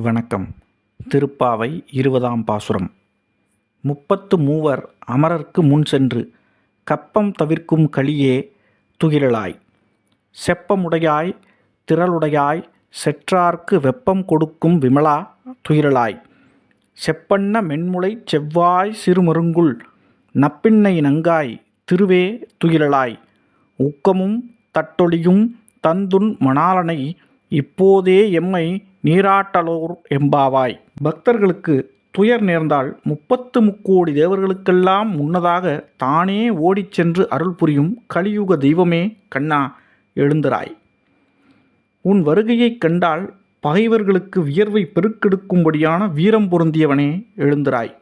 வணக்கம். திருப்பாவை 20ஆம் பாசுரம். 33 அமரர்க்கு முன் சென்று கப்பம் தவிர்க்கும் கலியே துகிலளாய், செப்பமுடையாய் திரளுடையாய் செற்றார்க்கு வெப்பம் கொடுக்கும் விமலா துயிலளாய், செப்பன்ன மென்முலைச் செவ்வாய் சிறுமருங்குல் நப்பின்னை நங்காய் திருவே துயிலளாய், ஊக்கமும் தட்டொளியும் தந்துன் மணாளனை இப்போதே எம்மை நீராட்டலோர் எம்பாவாய். பக்தர்களுக்கு துயர் நேர்ந்தால் 33 தேவர்களுக்கெல்லாம் முன்னதாக தானே ஓடிச் சென்று அருள் புரியும் கலியுக தெய்வமே கண்ணா எழுந்திராய். உன் வருகையைக் கண்டால் பகைவர்களுக்கு வியர்வை பெருக்கெடுக்கும்படியான வீரம் பொருந்தியவனே எழுந்திராய்.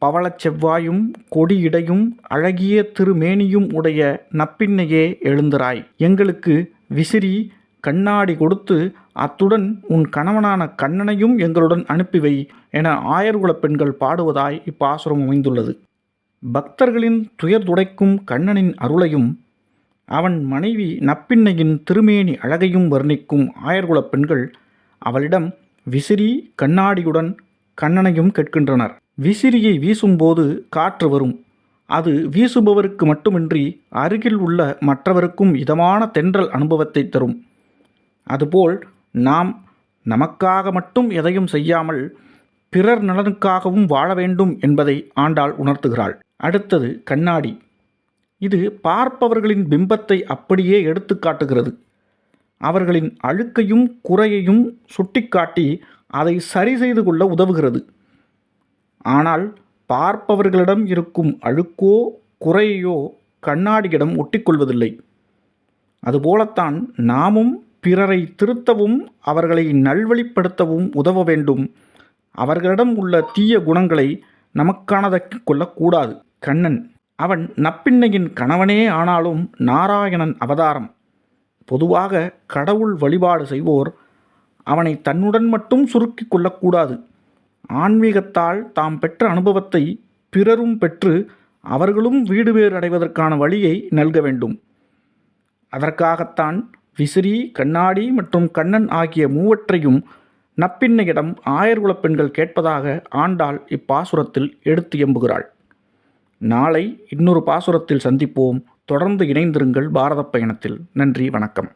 பவளச் செவ்வாயும் கொடியிடையும் அழகிய திருமேனியும் உடைய நப்பின்னையே எழுந்திராய். எங்களுக்கு விசிறி கண்ணாடி கொடுத்து அத்துடன் உன் கணவனான கண்ணனையும் எங்களுடன் அனுப்பிவை என ஆயர்குலப் பெண்கள் பாடுவதாய் இப்பாசுரம் அமைந்துள்ளது. பக்தர்களின் துயர் துடைக்கும் கண்ணனின் அருளையும் அவன் மனைவி நப்பின்னையின் திருமேனி அழகையும் வர்ணிக்கும் ஆயர்குலப் பெண்கள் அவளிடம் விசிறி கண்ணாடியுடன் கண்ணனையும் கேட்கின்றனர். விசிறியை வீசும்போது காற்று வரும். அது வீசுபவருக்கு மட்டுமின்றி அருகில் உள்ள மற்றவருக்கும் இதமான தென்றல் அனுபவத்தை தரும். அதுபோல் நாம் நமக்காக மட்டும் எதையும் செய்யாமல் பிறர் நலனுக்காகவும் வாழ வேண்டும் என்பதை ஆண்டாள் உணர்த்துகிறாள். அடுத்தது கண்ணாடி. இது பார்ப்பவர்களின் பிம்பத்தை அப்படியே எடுத்து காட்டுகிறது. அவர்களின் அழுக்கையும் குறையையும் சுட்டிக்காட்டி அதை சரி செய்து கொள்ள உதவுகிறது. ஆனால் பார்ப்பவர்களிடம் இருக்கும் அழுக்கோ குறையோ கண்ணாடியிடம் ஒட்டிக்கொள்வதில்லை. அதுபோலத்தான் நாமும் பிறரை திருத்தவும் அவர்களை நல்வழிப்படுத்தவும் உதவ வேண்டும். அவர்களிடம் உள்ள தீய குணங்களை நமக்கானதாக்கிக் கொள்ளக்கூடாது. கண்ணன் அவன் நப்பின்னையின் கணவனே ஆனாலும் நாராயணன் அவதாரம். பொதுவாக கடவுள் வழிபாடு செய்வோர் அவனை தன்னுடன் மட்டும் சுருக்கிக் கொள்ளக்கூடாது. ஆன்மீகத்தால் தாம் பெற்ற அனுபவத்தை பிறரும் பெற்று அவர்களும் வீடு பேறு அடைவதற்கான வழியை நல்க வேண்டும். அதற்காகத்தான் விசிறி கண்ணாடி மற்றும் கண்ணன் ஆகிய மூவற்றையும் நப்பின்னையிடம் ஆயர்குலப் பெண்கள் கேட்பதாக ஆண்டாள் இப்பாசுரத்தில் எடுத்து எம்புகிறாள். நாளை இன்னொரு பாசுரத்தில் சந்திப்போம். தொடர்ந்து இணைந்திருங்கள் பாரத பயணத்தில். நன்றி, வணக்கம்.